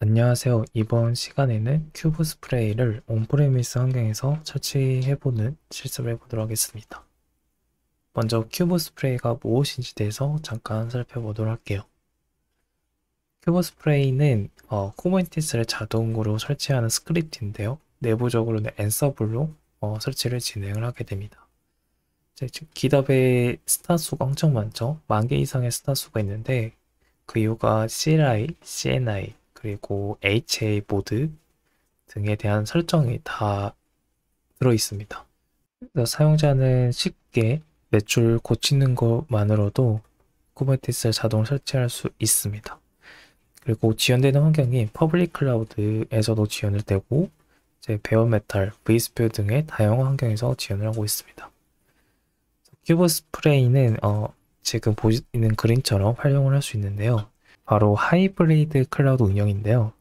안녕하세요. 이번 시간에는 큐브 스프레이를 온프레미스 환경에서 설치해보는 실습을 해보도록 하겠습니다. 먼저 큐브 스프레이가 무엇인지 대해서 잠깐 살펴보도록 할게요. 큐브 스프레이는 쿠버네티스를 자동으로 설치하는 스크립트인데요. 내부적으로는 앤서블로 설치를 진행을 하게 됩니다. GitHub에 스타 수가 엄청 많죠. 10,000개 이상의 스타 수가 있는데 그 이유가 CLI, CNI, 그리고 HA 모드 등에 대한 설정이 다 들어 있습니다. 그래서 사용자는 쉽게 매출 고치는 것만으로도 쿠버네티스를 자동 설치할 수 있습니다. 그리고 지원되는 환경이 퍼블릭 클라우드에서도 지원을 되고 베어메탈, vSphere 등의 다양한 환경에서 지원을 하고 있습니다. 큐브 스프레이는 지금 보이는 그림처럼 활용을 할 수 있는데요. 바로 하이브리드 클라우드 운영인데요.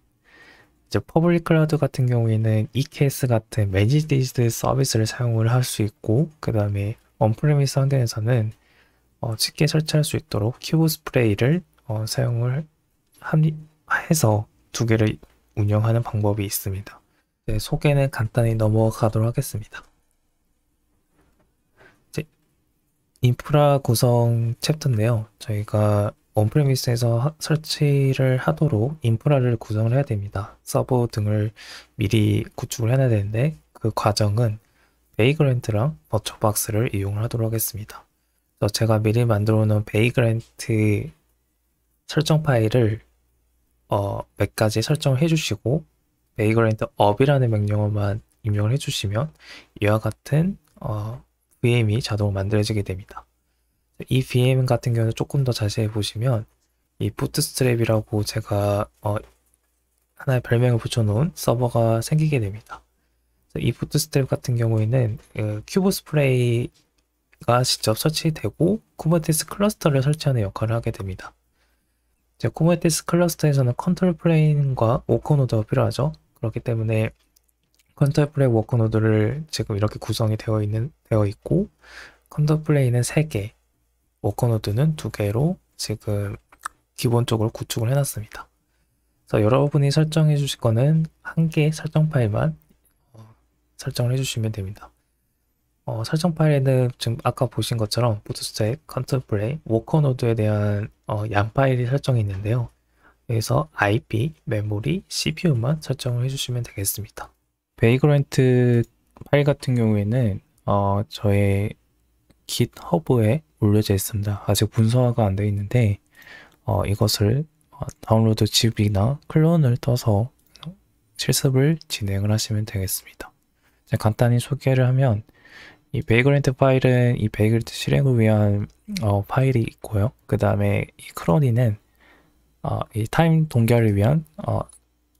이제 퍼블릭 클라우드 같은 경우에는 EKS 같은 매니지드 서비스를 사용을 할 수 있고, 그 다음에 언프레미스 환경에서는 쉽게 설치할 수 있도록 큐브 스프레이를 사용을 해서 두 개를 운영하는 방법이 있습니다. 네, 소개는 간단히 넘어가도록 하겠습니다. 이제 인프라 구성 챕터인데요. 저희가 온프레미스에서 설치를 하도록 인프라를 구성을 해야 됩니다. 서버 등을 미리 구축을 해야 되는데 그 과정은 베이그랜트랑 버처박스를 이용을 하도록 하겠습니다. 그래서 제가 미리 만들어 놓은 베이그랜트 설정 파일을 몇 가지 설정을 해주시고 베이그랜트 업이라는 명령어만 입력을 해주시면 이와 같은 VM이 자동으로 만들어지게 됩니다. 이 VM 같은 경우는 조금 더 자세히 보시면 이 부트스트랩이라고 제가 하나의 별명을 붙여놓은 서버가 생기게 됩니다. 이 부트스트랩 같은 경우에는 큐브 스프레이가 직접 설치되고 쿠버네티스 클러스터를 설치하는 역할을 하게 됩니다. 쿠버네티스 클러스터에서는 컨트롤 플레인과 워커 노드가 필요하죠. 그렇기 때문에 컨트롤 플레인 워커 노드를 지금 이렇게 구성이 되어 있고 컨트롤 플레인은 3개, 워커노드는 2개로 지금 기본적으로 구축을 해놨습니다. 그래서 여러분이 설정해 주실 거는 1개 설정 파일만 설정을 해주시면 됩니다. 설정 파일에는 지금 아까 보신 것처럼 부트스트랩, 컨트롤 플레인, 워커노드에 대한 양 파일이 설정이 있는데요. 여기서 IP, 메모리, CPU만 설정을 해주시면 되겠습니다. 베이그랜트 파일 같은 경우에는 저의 GitHub에 올려져 있습니다. 아직 문서화가 안 되어 있는데 이것을 다운로드 칩이나 클론을 떠서 실습을 진행을 하시면 되겠습니다. 간단히 소개를 하면 이 베이그랜트 파일은 이 베이그랜트 실행을 위한 파일이 있고요. 그 다음에 이 크로니는 이 타임 동결을 위한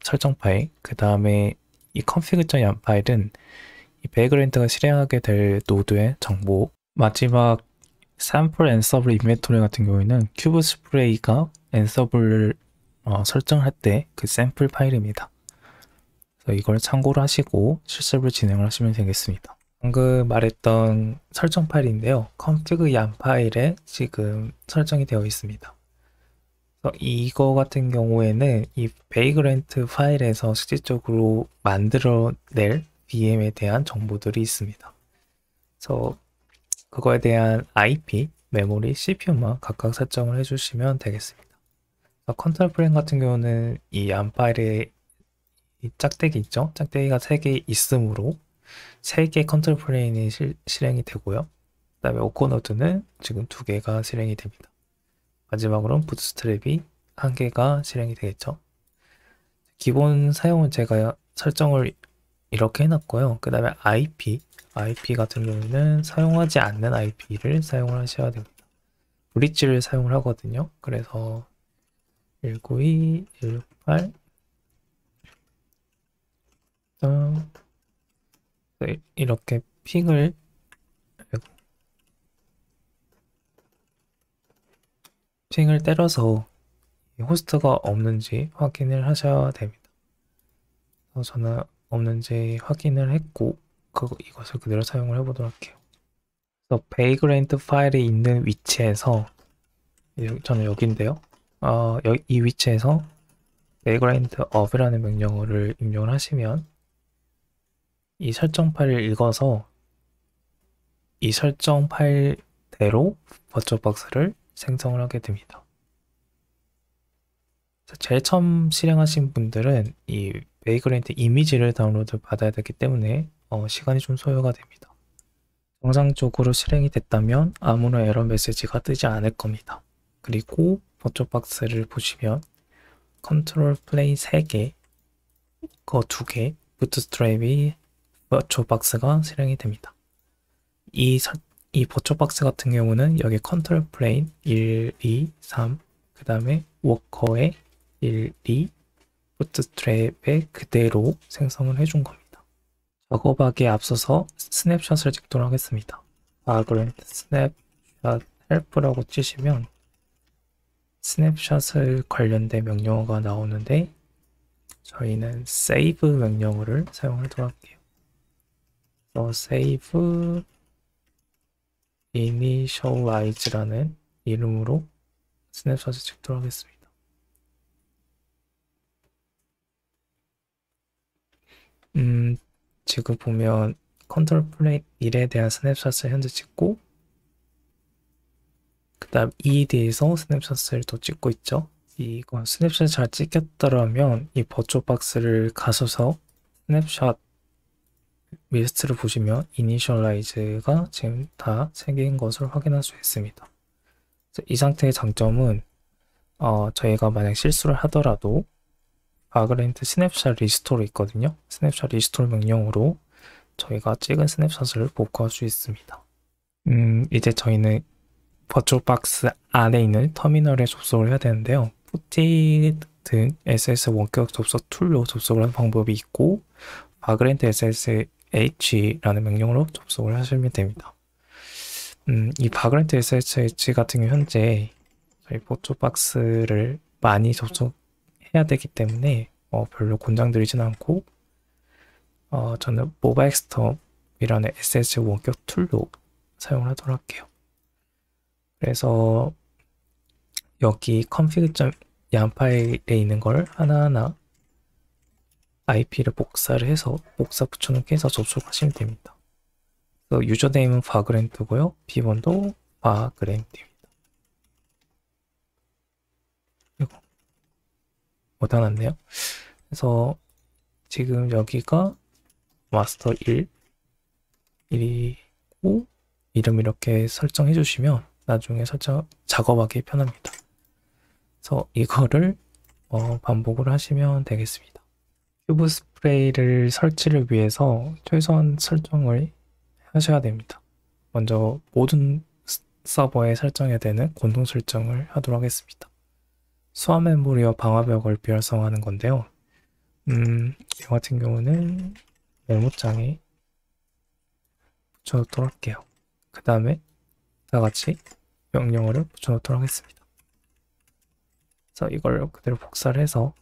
설정 파일, 그 다음에 이 config.ям 파일은 이 베이그랜트가 실행하게 될 노드의 정보, 마지막 샘플 앤서블 인벤토리 같은 경우에는 큐브 스프레이가 앤서블을 설정할 때 그 샘플 파일입니다. 그래서 이걸 참고를 하시고 실습을 진행을 하시면 되겠습니다. 방금 말했던 설정 파일인데요. config.ям 파일에 지금 설정이 되어 있습니다. 그래서 이거 같은 경우에는 이 베이그랜트 파일에서 실질적으로 만들어낼 VM에 대한 정보들이 있습니다. 그래서 그거에 대한 IP, 메모리, CPU만 각각 설정을 해주시면 되겠습니다. 컨트롤 플레인 같은 경우는 이 얀 파일에 이 짝대기 있죠? 짝대기가 3개 있으므로 3개 컨트롤 플레인이 실행이 되고요. 그 다음에 오코노드는 지금 2개가 실행이 됩니다. 마지막으로는 부트스트랩이 1개가 실행이 되겠죠. 기본 사용은 제가 설정을 이렇게 해놨고요. 그 다음에 IP 같은 경우는 사용하지 않는 IP를 사용을 하셔야 됩니다. 브릿지를 사용을 하거든요. 그래서 192, 168 이렇게 핑을 때려서 호스트가 없는지 확인을 하셔야 됩니다. 저는 없는지 확인을 했고 이것을 그대로 사용을 해보도록 할게요. 그래서 베이그랜트 파일이 있는 위치에서 저는 여기인데요. 이 위치에서 vagrant of이라는 명령어를 입력을 하시면 이 설정 파일을 읽어서 이 설정 파일대로 버추얼박스를 생성을 하게 됩니다. 제일 처음 실행하신 분들은 이 vagrant 이미지를 다운로드 받아야 되기 때문에 시간이 좀 소요가 됩니다. 정상적으로 실행이 됐다면 아무런 에러 메시지가 뜨지 않을 겁니다. 그리고 버추얼박스를 보시면 컨트롤 플레인 3개, 거 2개, 부트스트랩이 버추얼박스가 실행이 됩니다. 이 버추얼박스 같은 경우는 여기 컨트롤 플레인 1, 2, 3, 그 다음에 워커에 1, 2, 부트스트랩에 그대로 생성을 해준 겁니다. 작업하기에 앞서서 스냅샷을 찍도록 하겠습니다. vagrant 스냅샷 헬프라고 치시면 스냅샷을 관련된 명령어가 나오는데 저희는 save 명령어를 사용하도록 할게요. save initialize라는 이름으로 스냅샷을 찍도록 하겠습니다. 지금 보면 컨트롤 플레이 1에 대한 스냅샷을 현재 찍고 그 다음 2에 대해서 스냅샷을 또 찍고 있죠. 이거 스냅샷 잘 찍혔더라면 이 버추얼박스를 가셔서 스냅샷 리스트를 보시면 이니셜라이즈가 지금 다 생긴 것을 확인할 수 있습니다. 이 상태의 장점은 저희가 만약 실수를 하더라도 vagrant 스냅샷 리스토어 있거든요. 스냅샷 리스토어 명령으로 저희가 찍은 스냅샷을 복구할 수 있습니다. 이제 저희는 버추얼박스 안에 있는 터미널에 접속을 해야 되는데요. PuTTY 등 SS 원격 접속 툴로 접속을 하는 방법이 있고 vagrant ssh라는 명령으로 접속을 하시면 됩니다. 이 vagrant ssh 같은 경우 현재 저희 버추얼박스를 많이 접속해야 되기 때문에 별로 권장드리진 않고 저는 모바일 엑스텀이라는 SS 원격 툴로 사용을 하도록 할게요. 그래서 여기 config.yam 파일에 있는 걸 하나하나 IP를 복사를 해서 복사 붙여넣기 해서 접속하시면 됩니다. 그래서 유저네임은 vagrant고요. 비번도 vagrant입니다. 이거 못해놨네요. 그래서 지금 여기가 마스터 1이고 이름 이렇게 설정해 주시면 나중에 작업하기 편합니다. 그래서 이거를 반복을 하시면 되겠습니다. 큐브 스프레이를 설치를 위해서 최소한 설정을 하셔야 됩니다. 먼저 모든 서버에 설정해야 되는 공동 설정을 하도록 하겠습니다. 수압 메모리와 방화벽을 비활성화하는 건데요. 이 같은 경우는 메모장에 붙여놓도록 할게요. 그 다음에 다 같이 명령어를 붙여놓도록 하겠습니다. 그래서 이걸 그대로 복사를 해서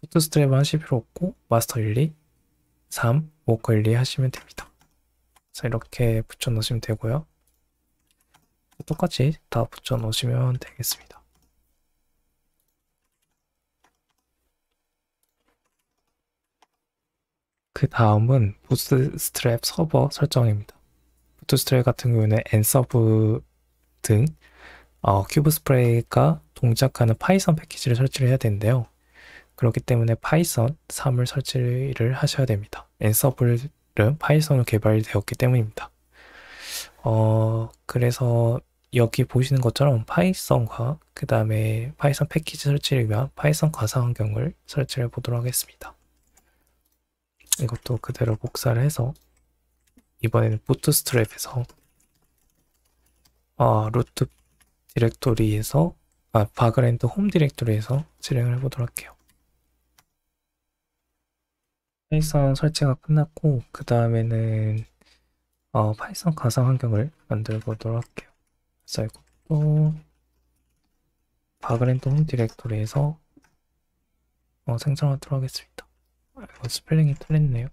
부트스트랩을 하실 필요 없고 마스터 1, 2, 3, 워커 1, 2 하시면 됩니다. 그래서 이렇게 붙여놓으시면 되고요. 똑같이 다 붙여놓으시면 되겠습니다. 그 다음은 부트스트랩 서버 설정입니다. 부트스트랩 같은 경우는 nserve 등 큐브 스프레이가 동작하는 파이썬 패키지를 설치를 해야 되는데요. 그렇기 때문에 파이썬 3을 설치를 하셔야 됩니다. nserve는 파이썬으로 개발되었기 때문입니다. 그래서 여기 보시는 것처럼 파이썬과 그 다음에 파이썬 패키지 설치를 위한 파이썬 가상 환경을 설치해 보도록 하겠습니다. 이것도 그대로 복사를 해서 이번에는 부트스트랩에서 루트 디렉토리에서 vagrant 홈 디렉토리에서 실행을 해보도록 할게요. 파이썬 설치가 끝났고 그 다음에는 파이썬 가상 환경을 만들어 보도록 할게요. 그래서 이것도 vagrant 홈 디렉토리에서 생성하도록 하겠습니다. 이거 스펠링이 틀렸네요.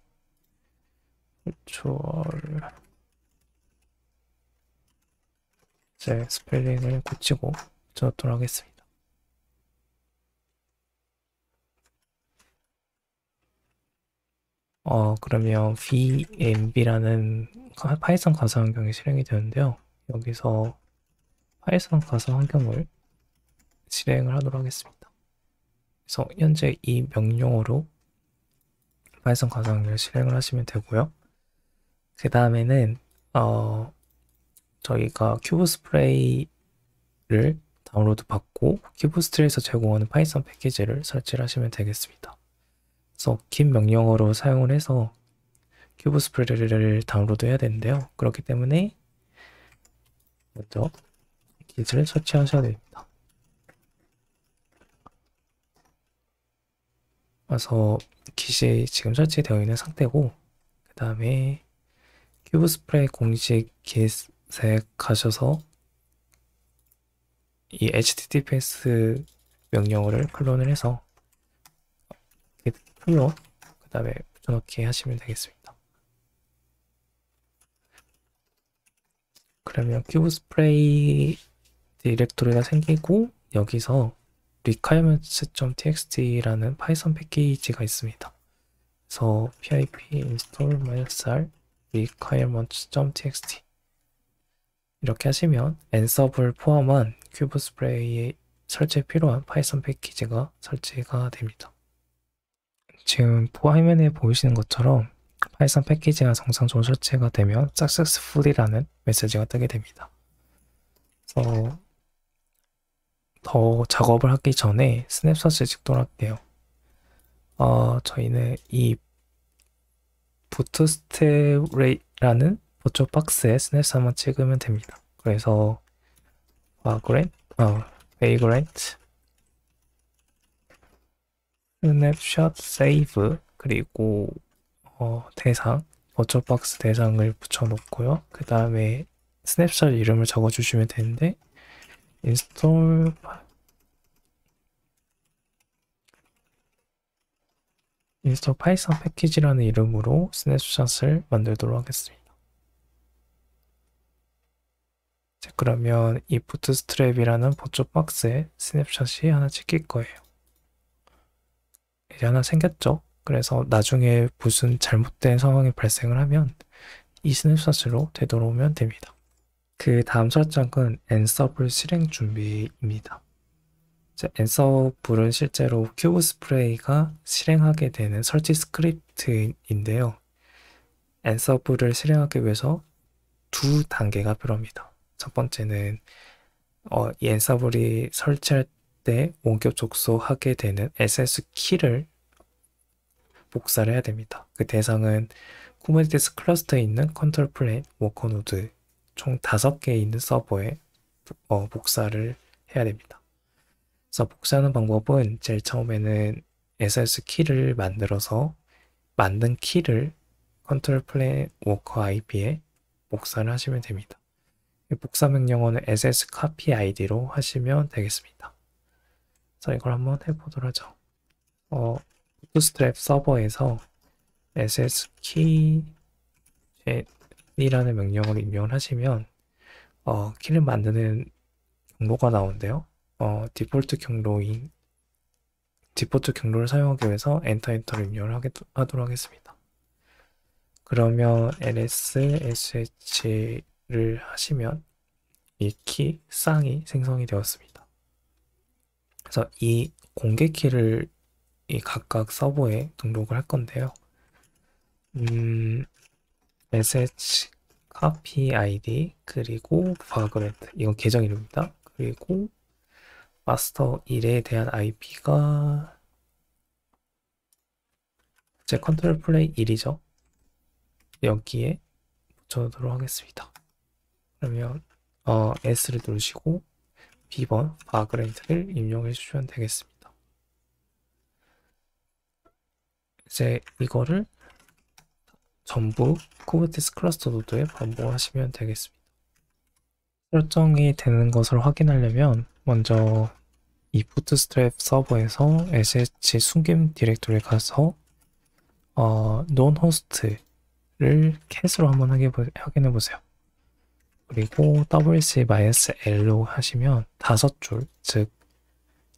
이제 스펠링을 고치고 붙여놓도록 하겠습니다. 그러면 VMB라는 파이썬 가상 환경이 실행이 되는데요. 여기서 파이썬 가상 환경을 실행을 하도록 하겠습니다. 그래서 현재 이 명령어로 파이썬 가상 환경을 실행을 하시면 되고요. 그 다음에는 저희가 큐브 스프레이를 다운로드 받고 큐브 스프레이에서 제공하는 파이썬 패키지를 설치를 하시면 되겠습니다. 그래서 긴 명령어로 사용을 해서 큐브 스프레이를 다운로드 해야 되는데요. 그렇기 때문에 먼저 기지를 설치하셔야 됩니다. 그래서 기지 지금 설치되어 있는 상태고, 그 다음에 큐브 스프레이 공식 기세 가셔서 이 https 명령어를 클론을 해서 클론 그 다음에 붙여넣기 하시면 되겠습니다. 그러면 큐브 스프레이 디렉토리가 생기고 여기서 requirements.txt라는 파이썬 패키지가 있습니다. 그래서 pip install -r requirements.txt 이렇게 하시면 앤서블 포함한 큐브 스프레이에 설치에 필요한 파이썬 패키지가 설치가 됩니다. 지금 화면에 보이시는 것처럼 파이썬 패키지가 정상적으로 설치가 되면 successfully라는 메시지가 뜨게 됩니다. 그래서 더 작업을 하기 전에 스냅샷을 찍도록 할게요. 저희는 이 부트스트랩이라는 버추얼 박스에 스냅샷만 찍으면 됩니다. 그래서 vagrant 스냅샷 세이브 그리고 대상 버추얼 박스 대상을 붙여놓고요. 그 다음에 스냅샷 이름을 적어주시면 되는데 install 파이썬 패키지라는 이름으로 스냅샷을 만들도록 하겠습니다. 자, 그러면 이 부트스트랩이라는 버추얼 박스에 스냅샷이 하나 찍힐 거예요. 이제 하나 생겼죠? 그래서 나중에 무슨 잘못된 상황이 발생을 하면 이 스냅샷으로 되돌아오면 됩니다. 그 다음 설정은 앤서블 실행 준비입니다. 앤서블은 실제로 큐브 스프레이가 실행하게 되는 설치 스크립트인데요. 앤서블을 실행하기 위해서 두 단계가 필요합니다. 첫 번째는 이 앤서블이 설치할 때 원격 접속하게 되는 SS 키를 복사를 해야 됩니다. 그 대상은 쿠버네티스 클러스터에 있는 컨트롤 플레인 워커 노드 총 5개 있는 서버에 복사를 해야 됩니다. 그래서 복사하는 방법은 제일 처음에는 SS 키를 만들어서 만든 키를 컨트롤 플레인 워커 IP에 복사를 하시면 됩니다. 복사 명령어는 ss copy id로 하시면 되겠습니다. 그래서 이걸 한번 해보도록 하죠. 부트스트랩 서버에서 ss key이라는 명령어를 입력을 하시면 키를 만드는 경로가 나오는데요. 디폴트 경로를 사용하기 위해서 엔터를 입력을 하도록 하겠습니다. 그러면 lssh를 하시면 이 키 쌍이 생성이 되었습니다. 그래서 이 공개 키를 이 각각 서버에 등록을 할 건데요. sh copy id 그리고 vagrant 이건 계정 이름입니다. 그리고 마스터 1에 대한 IP가 제 컨트롤 플레이 1이죠. 여기에 붙여놓도록 하겠습니다. 그러면 S를 누르시고 B번 vagrant를 입력해 주시면 되겠습니다. 이제 이거를 전부 쿠버네티스 클러스터 노드에 반복하시면 되겠습니다. 설정이 되는 것을 확인하려면 먼저 이 부트스트랩 서버에서 sh 숨김 디렉토리에 가서 non host를 cat으로 한번 확인해 보세요. 그리고 wc-l로 하시면 5줄, 즉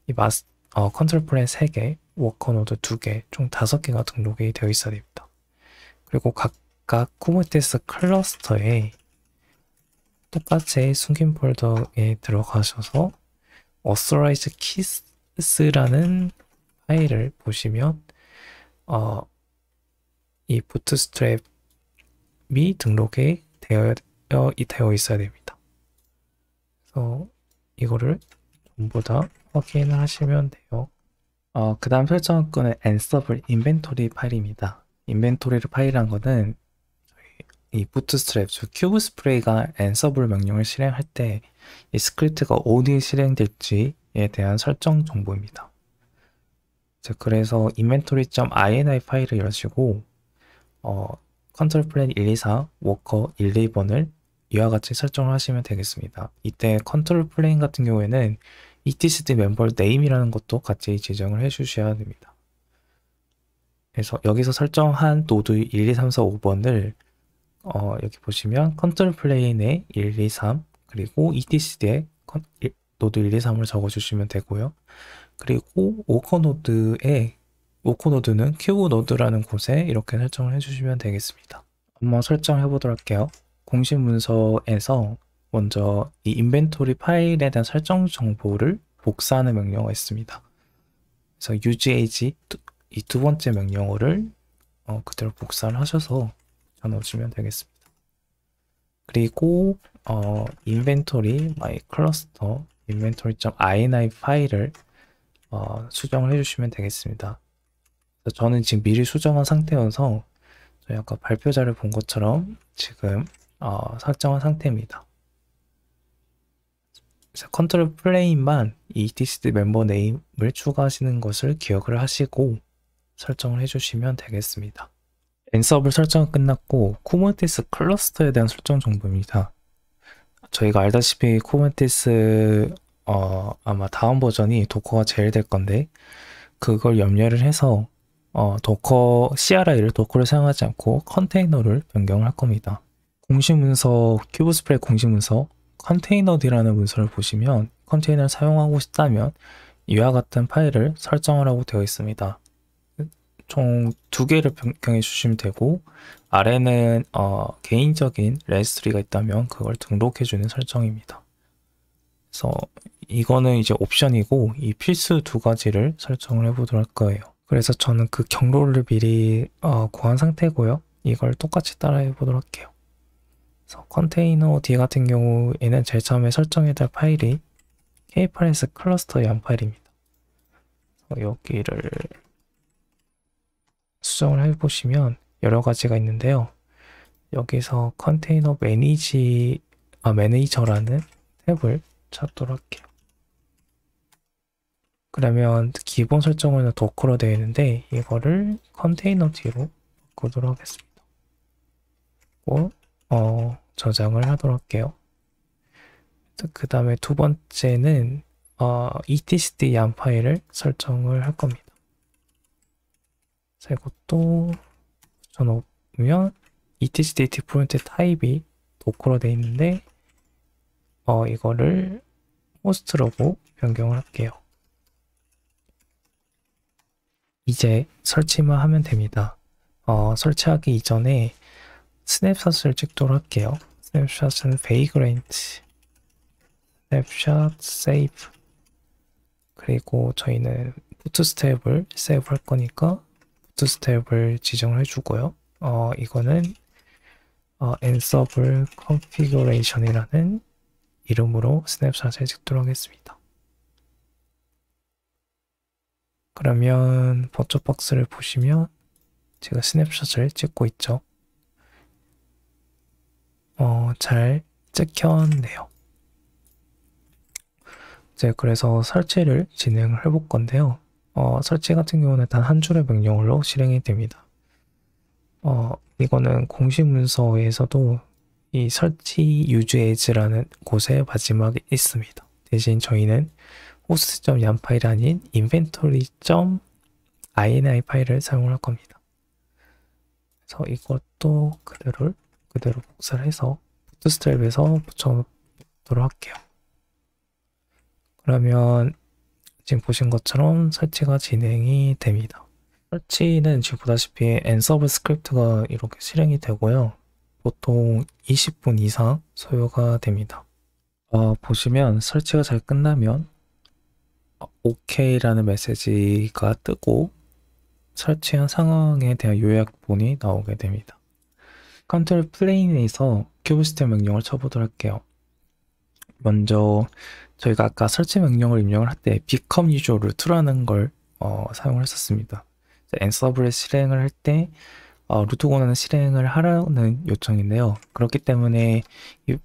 이 컨트롤 플레인 3개, 워커 노드 2개, 총 5개가 등록이 되어 있어야 됩니다. 그리고 각각 쿠버네티스 클러스터에 똑같이 숨긴 폴더에 들어가셔서 authorize keys라는 파일을 보시면 이 부트스트랩이 등록이 되어 있어야 됩니다. 그래서 이거를 전부 다 확인을 하시면 돼요. 그 다음 설정할 거는 ansible inventory 파일입니다. 인벤토리 파일이란 거는 이 부트스트랩, 즉 큐브 스프레이가 ansible 명령을 실행할 때 이 스크립트가 어디에 실행될지에 대한 설정 정보입니다. 그래서 inventory.ini 파일을 여시고 컨트롤 플랜 124 워커 1, 2번을 이와 같이 설정을 하시면 되겠습니다. 이때 컨트롤 플레인 같은 경우에는 etcd 멤버 네임이라는 것도 같이 지정을 해 주셔야 됩니다. 그래서 여기서 설정한 노드 1, 2, 3, 4, 5번을 여기 보시면 컨트롤 플레인에 1, 2, 3 그리고 etcd에 노드 1, 2, 3을 적어주시면 되고요. 그리고 워커 노드는 큐브 노드라는 곳에 이렇게 설정을 해주시면 되겠습니다. 한번 설정해 보도록 할게요. 공식 문서에서 먼저 이 인벤토리 파일에 대한 설정 정보를 복사하는 명령어가 있습니다. 그래서 usage 이 두 번째 명령어를 그대로 복사를 하셔서 넣어주면 되겠습니다. 그리고 inventory my cluster inventory.ini 파일을 수정을 해주시면 되겠습니다. 저는 지금 미리 수정한 상태여서 저희 아까 발표자를 본 것처럼 지금 설정한 상태입니다. 컨트롤 플레인만 이 etcd 멤버 네임을 추가하시는 것을 기억을 하시고 설정을 해주시면 되겠습니다. ansible 설정은 끝났고 쿠버네티스 클러스터에 대한 설정 정보입니다. 저희가 알다시피 쿠버네티스 아마 다음 버전이 도커가 제일 될 건데 그걸 염려를 해서 도커 CRI를 도커를 사용하지 않고 컨테이너를 변경을 할 겁니다. 공식 문서 큐브 스프레이 공식 문서 컨테이너D라는 문서를 보시면 컨테이너를 사용하고 싶다면 이와 같은 파일을 설정하라고 되어 있습니다. 총 2개를 변경해 주시면 되고 아래는 개인적인 레지스트리가 있다면 그걸 등록해 주는 설정입니다. 그래서 이거는 이제 옵션이고 이 필수 2가지를 설정을 해 보도록 할 거예요. 그래서 저는 그 경로를 미리 구한 상태고요. 이걸 똑같이 따라해 보도록 할게요. 그래서 컨테이너 D 같은 경우에는 제일 처음에 설정해야 될 파일이 K8S 클러스터의 한 파일입니다. 여기를 수정을 해보시면 여러 가지가 있는데요. 여기서 컨테이너 매니저라는 탭을 찾도록 할게요. 그러면 기본 설정은 도커로 되어 있는데 이거를 컨테이너 D로 바꾸도록 하겠습니다. 저장을 하도록 할게요. 그 다음에 두 번째는 etcd 얀 파일을 설정을 할 겁니다. 이것도 붙여놓으면 etcd 디폴트 타입이 도커로 되어 있는데 이거를 호스트라고 변경을 할게요. 이제 설치만 하면 됩니다. 설치하기 이전에 스냅샷을 찍도록 할게요. 스냅샷은 vagrant, 스냅샷 save. 그리고 저희는 부트스트랩을 세이브 할 거니까 부트스트랩을 지정을 해주고요. 이거는 ansible configuration이라는 이름으로 스냅샷을 찍도록 하겠습니다. 그러면 버처박스를 보시면 제가 스냅샷을 찍고 있죠. 잘 찍혔네요. 그래서 설치를 진행을 해볼 건데요. 설치 같은 경우는 단 한 줄의 명령어로 실행이 됩니다. 이거는 공식 문서에서도 이 설치 use as라는 곳에 마지막에 있습니다. 대신 저희는 host.yam 파일이 아닌 inventory.ini 파일을 사용할 겁니다. 그래서 이것도 그대로 복사를 해서 부트스트랩에서 붙여보도록 할게요. 그러면 지금 보신 것처럼 설치가 진행이 됩니다. 설치는 지금 보다시피 n서브 스크립트가 이렇게 실행이 되고요. 보통 20분 이상 소요가 됩니다. 보시면 설치가 잘 끝나면 OK라는 메시지가 뜨고 설치한 상황에 대한 요약본이 나오게 됩니다. 컨트롤 플레인에서 큐브시스템 명령을 쳐보도록 할게요. 먼저 저희가 아까 설치 명령을 입력을 할 때 become user root라는 걸 사용을 했었습니다. n서브를 실행을 할 때 루트 권한을 실행을 하라는 요청인데요. 그렇기 때문에 이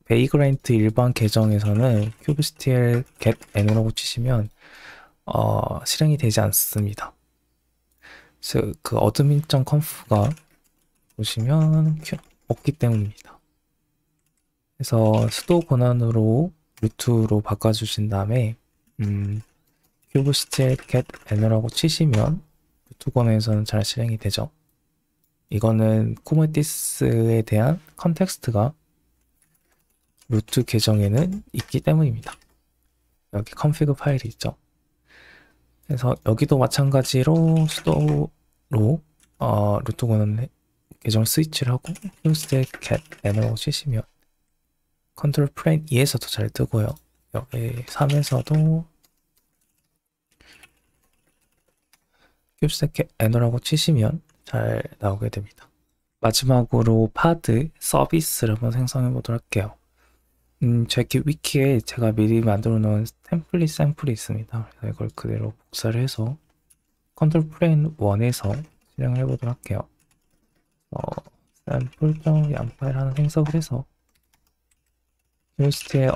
베이그랜트 일반 계정에서는 kubectl get n라고 치시면 실행이 되지 않습니다. 즉 그 admin.conf가 보시면 없기 때문입니다. 그래서 수도 권한으로 루트로 바꿔주신 다음에 kubectl get n라고 치시면 루트 권한에서는 잘 실행이 되죠. 이거는 쿠버네티스에 대한 컨텍스트가 루트 계정에는 있기 때문입니다. 여기 config 파일이 있죠. 그래서 여기도 마찬가지로 수도로 루트 권한 계정을 스위치를 하고 kubectl get n라고 치시면 컨트롤 플레인 2에서도 잘 뜨고요. 여기 3에서도 kubectl get n라고 치시면 잘 나오게 됩니다. 마지막으로 파드 서비스를 한번 생성해 보도록 할게요. 제 위키에 제가 미리 만들어 놓은 템플릿 샘플이 있습니다. 그래서 이걸 그대로 복사를 해서 컨트롤 플레인 1에서 실행을 해 보도록 할게요. 샘플.양 파일 하나 생성을 해서 kubectl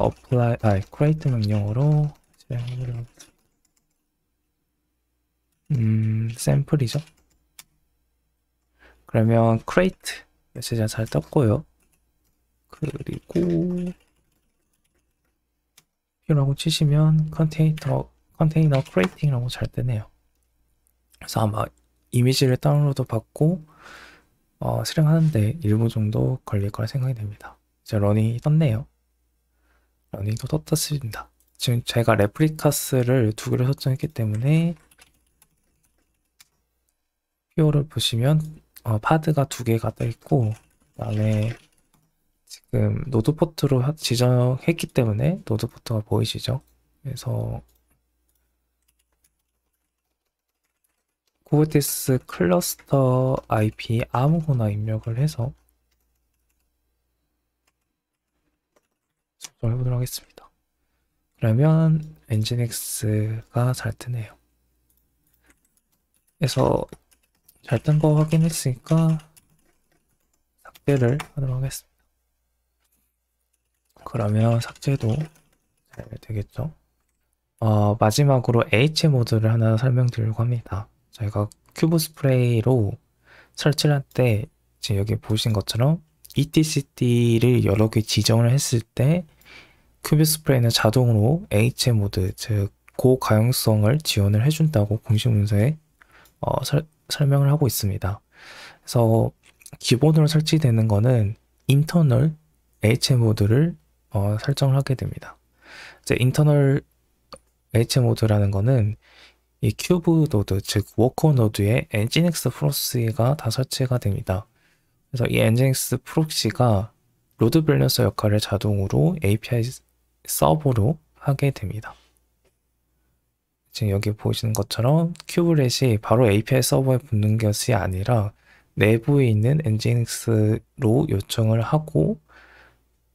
create 명령으로 실행해 보도록 하겠습니다. 샘플이죠. 그러면 create 메시지가 잘 떴고요. 그리고 라고 치시면 컨테이너 creating라고 잘 뜨네요. 그래서 아마 이미지를 다운로드 받고 실행하는데 1분 정도 걸릴 거라 생각이 됩니다. 이제 러닝이 떴네요. 러닝도 떴습니다. 지금 제가 레플리카스를 2개를 설정했기 때문에 PO를 보시면 파드가 2개가 떠 있고 그다음에 지금 노드 포트로 지정했기 때문에 노드 포트가 보이시죠? 그래서 쿠버네티스 클러스터 IP 아무거나 입력을 해서 설정해 보도록 하겠습니다. 그러면 엔진엑스가 잘 뜨네요. 그래서 잘 뜬 거 확인했으니까 삭제를 하도록 하겠습니다. 그러면 삭제도 잘 되겠죠. 마지막으로 AH 모드를 하나 설명드리려고 합니다. 저희가 큐브 스프레이로 설치를 할 때 지금 여기 보신 것처럼 etcd를 여러 개 지정을 했을 때 큐브 스프레이는 자동으로 AH 모드, 즉 고가용성을 지원을 해준다고 공식 문서에 설명을 하고 있습니다. 그래서 기본으로 설치되는 거는 인터널 AH 모드를 설정을 하게 됩니다. 이제 인터널 AH 모드라는 거는 이 큐브 노드, 즉 워커 노드에 엔진엑스 프록시가 다 설치가 됩니다. 그래서 이 엔진엑스 프록시가 로드 밸런서 역할을 자동으로 API 서버로 하게 됩니다. 지금 여기 보시는 것처럼 큐브렛이 바로 API 서버에 붙는 것이 아니라 내부에 있는 엔진엑스로 요청을 하고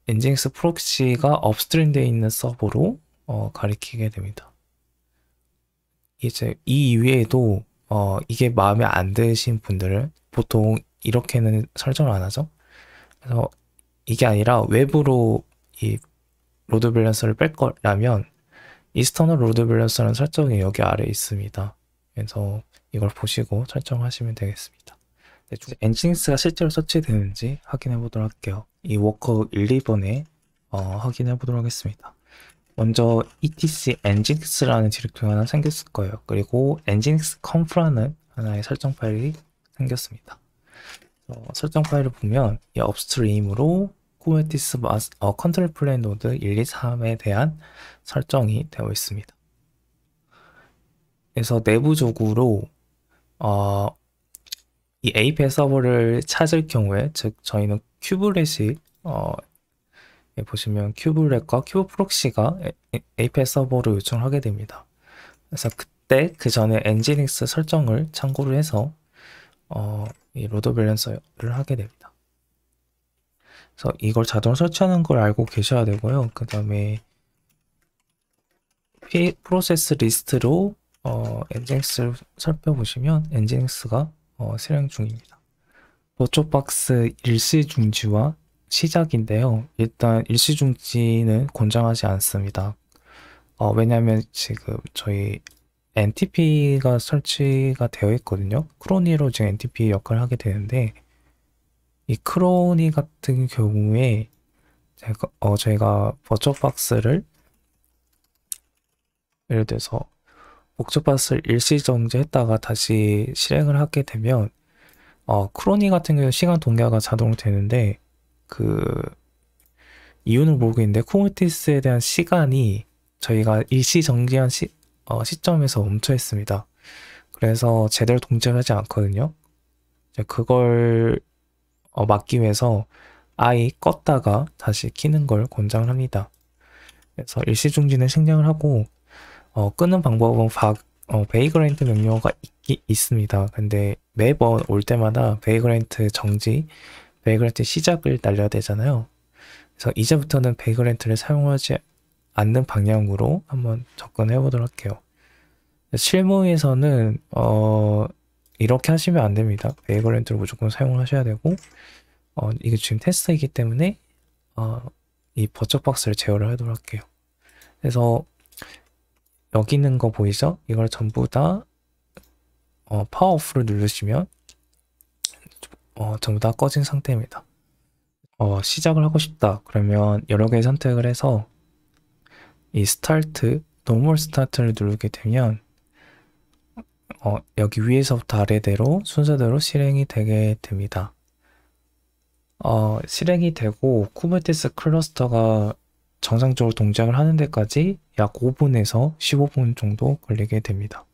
엔진엑스 프록시가 업스트림 되어 있는 서버로 가리키게 됩니다. 이제 이 이외에도 이게 마음에 안 드신 분들은 보통 이렇게는 설정을 안 하죠. 그래서 이게 아니라 외부로 이 로드 밸런서를 뺄 거라면 이스터널 로드 밸런서라는 설정이 여기 아래에 있습니다. 그래서 이걸 보시고 설정하시면 되겠습니다. 엔진엑스가 실제로 설치되는지 확인해 보도록 할게요. 이 워커 1, 2번에 확인해 보도록 하겠습니다. 먼저 etc nginx라는 디렉토리 하나 생겼을 거예요. 그리고 nginx conf라는 하나의 설정 파일이 생겼습니다. 설정 파일을 보면 이 업스트림으로 쿠버네티스 컨트롤 플레인 노드 1, 2, 3에 대한 설정이 되어 있습니다. 그래서 내부적으로 어, 이 API 서버를 찾을 경우에, 즉 저희는 큐브렛이 보시면 큐브렛과 큐브 프록시가 API 서버로 요청을 하게 됩니다. 그래서 그때 그 전에 엔지닉스 설정을 참고를 해서 이 로드 밸런서를 하게 됩니다. 그래서 이걸 자동 설치하는 걸 알고 계셔야 되고요. 그 다음에 프로세스 리스트로 엔지닉스를 살펴보시면 엔지닉스가 실행 중입니다. 버추어박스 일시중지와 시작인데요. 일단 일시중지는 권장하지 않습니다. 왜냐하면 지금 저희 NTP가 설치가 되어 있거든요. 크로니로 지금 NTP 역할을 하게 되는데, 이 크로니 같은 경우에 저희가 버추어박스를 예를 들어서 버추어박스를 일시 정지했다가 다시 실행을 하게 되면 크로니 같은 경우는 시간 동기화가 자동으로 되는데, 그 이유는 모르겠는데 쿠버네티스에 대한 시간이 저희가 일시 정지한 시점에서 멈춰 있습니다. 그래서 제대로 동작하지 않거든요. 이제 그걸 막기 위해서 아예 껐다가 다시 켜는 걸 권장을 합니다. 그래서 일시 중지는 생략을 하고 끄는 방법은 베이그랜트 명령어가 있습니다. 근데 매번 올 때마다 베이그랜트 정지, 베이그랜트 시작을 날려야 되잖아요. 그래서 이제부터는 베이그랜트를 사용하지 않는 방향으로 한번 접근해 보도록 할게요. 실무에서는 이렇게 하시면 안 됩니다. 베이그랜트를 무조건 사용을 하셔야 되고, 이게 지금 테스트이기 때문에 이 버처박스를 제어를 하도록 할게요. 그래서 여기 있는 거 보이죠? 이걸 전부 다 파워 오프를 누르시면 전부 다 꺼진 상태입니다. 시작을 하고 싶다. 그러면 여러 개의 선택을 해서 이 스타트, 노멀 스타트를 누르게 되면 여기 위에서부터 아래대로 순서대로 실행이 되게 됩니다. 실행이 되고 쿠버네티스 클러스터가 정상적으로 동작을 하는 데까지 약 5분에서 15분 정도 걸리게 됩니다.